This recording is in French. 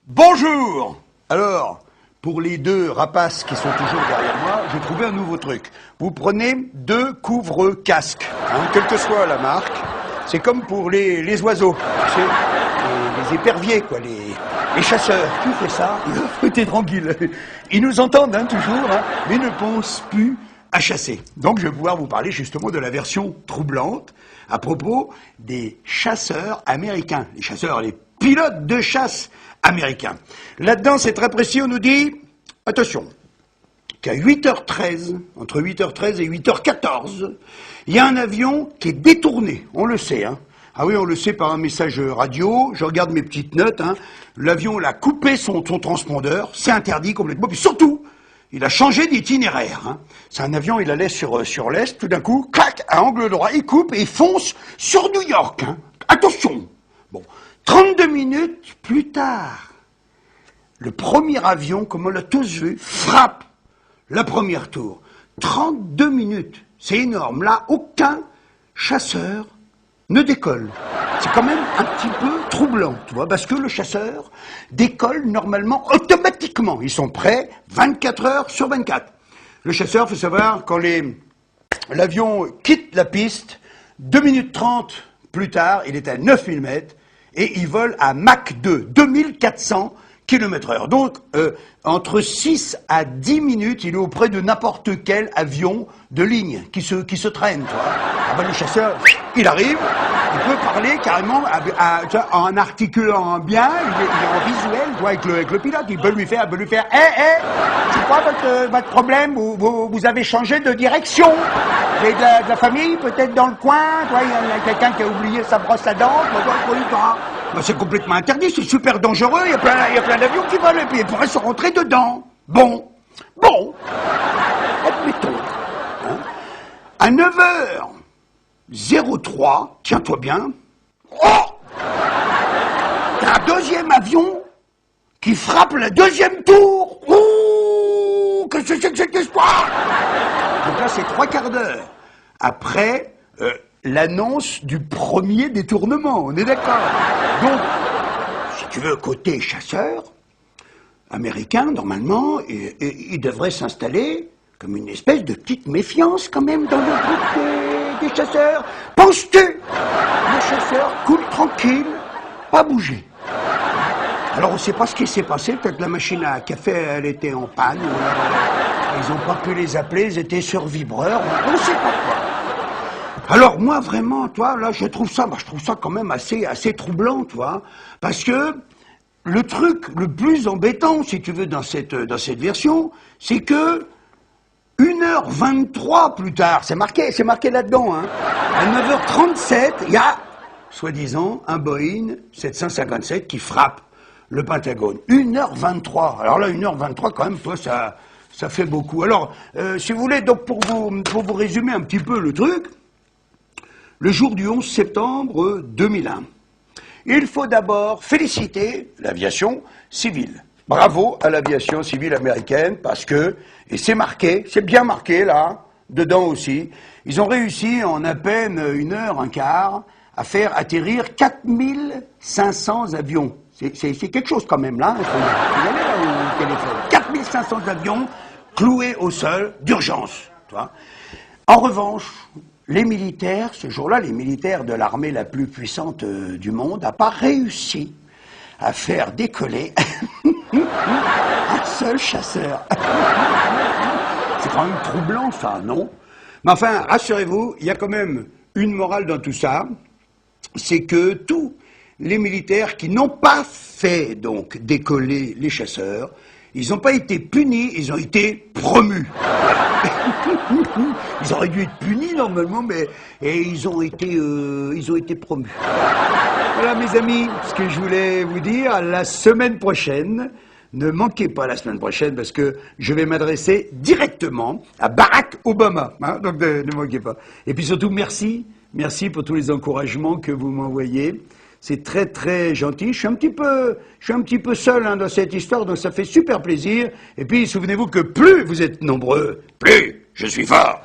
Bonjour! Alors, pour les deux rapaces qui sont toujours derrière moi, j'ai trouvé un nouveau truc. Vous prenez 2 couvre-casques, quelle que soit la marque. C'est comme pour les oiseaux, tu sais, les éperviers, quoi, les chasseurs. Tu fais ça, t'es tranquille. Ils nous entendent, toujours, mais ne pensent plus à chasser. Donc je vais pouvoir vous parler justement de la version troublante à propos des chasseurs américains. Les chasseurs, les pilotes de chasse américains. Là-dedans, c'est très précis, on nous dit, attention, qu'à 8h13, entre 8h13 et 8h14, il y a un avion qui est détourné, on le sait, Ah oui, on le sait par un message radio, je regarde mes petites notes, L'avion a coupé son transpondeur, c'est interdit complètement, puis surtout, il a changé d'itinéraire, C'est un avion, il allait sur l'est, tout d'un coup, clac, à angle droit, il coupe et il fonce sur New York, Attention! Bon, 32 minutes plus tard, le premier avion, comme on l'a tous vu, frappe la première tour. 32 minutes, c'est énorme. Là, aucun chasseur ne décolle. C'est quand même un petit peu troublant, tu vois, parce que le chasseur décolle normalement automatiquement. Ils sont prêts 24 heures sur 24. Le chasseur, il faut savoir, quand l'avion quitte la piste, 2 minutes 30 plus tard, il est à 9000 mètres, et il vole à Mach 2, 2400 km/h. Donc, entre 6 à 10 minutes, il est auprès de n'importe quel avion de ligne qui se traîne, tu vois. Ah ben, le chasseur, il arrive, il peut parler carrément en articulant bien, il est en visuel, tu vois, avec le pilote, il peut lui faire, c'est quoi votre problème, vous avez changé de direction, vous avez de la famille peut-être dans le coin, tu vois, il y a quelqu'un qui a oublié sa brosse à dents, c'est complètement interdit, c'est super dangereux, il y a plein d'avions qui volent, et puis ils pourraient se rentrer dedans. Bon, admettons, à 9h03, tiens-toi bien, t'as un deuxième avion qui frappe la deuxième tour. Ouh, qu'est-ce que c'est que cette histoire? Donc là, c'est 3/4 d'heure après l'annonce du premier détournement, on est d'accord? Donc, si tu veux, côté chasseur américain, normalement, il devrait s'installer comme une espèce de petite méfiance quand même dans le groupe des chasseurs. Penses-tu? Le chasseur coule tranquille, pas bouger. Alors on ne sait pas ce qui s'est passé, peut-être la machine à café, elle était en panne, ou alors, ils n'ont pas pu les appeler, ils étaient sur vibreur, on ne sait pas quoi. Alors moi vraiment, toi, là, je trouve ça quand même assez troublant, tu vois, parce que le truc le plus embêtant, si tu veux, dans cette version, c'est que 1h23 plus tard, c'est marqué là-dedans, à 9h37, il y a, soi-disant, un Boeing 757 qui frappe le Pentagone. 1h23. Alors là, 1h23, quand même, toi, ça fait beaucoup. Alors, si vous voulez, donc pour vous résumer un petit peu le truc, le jour du 11 septembre 2001, il faut d'abord féliciter l'aviation civile. Bravo à l'aviation civile américaine parce que, et c'est marqué, c'est bien marqué là, dedans aussi, ils ont réussi en à peine 1h15 à faire atterrir 4500 avions. C'est quelque chose quand même là, il faut y aller là au téléphone. 4500 avions cloués au sol d'urgence. En revanche, les militaires, ce jour-là, les militaires de l'armée la plus puissante du monde, n'ont pas réussi à faire décoller un seul chasseur. C'est quand même troublant, ça, non? Mais enfin, rassurez-vous, il y a quand même une morale dans tout ça, c'est que tous les militaires qui n'ont pas fait, donc, décoller les chasseurs, ils n'ont pas été punis, ils ont été promus. Ils auraient dû être punis normalement, mais ils ont été promus. Voilà mes amis, ce que je voulais vous dire, la semaine prochaine, ne manquez pas la semaine prochaine parce que je vais m'adresser directement à Barack Obama, donc ne manquez pas. Et puis surtout merci pour tous les encouragements que vous m'envoyez. C'est très très gentil. Je suis un petit peu seul dans cette histoire, donc ça fait super plaisir. Et puis souvenez-vous que plus vous êtes nombreux, plus je suis fort.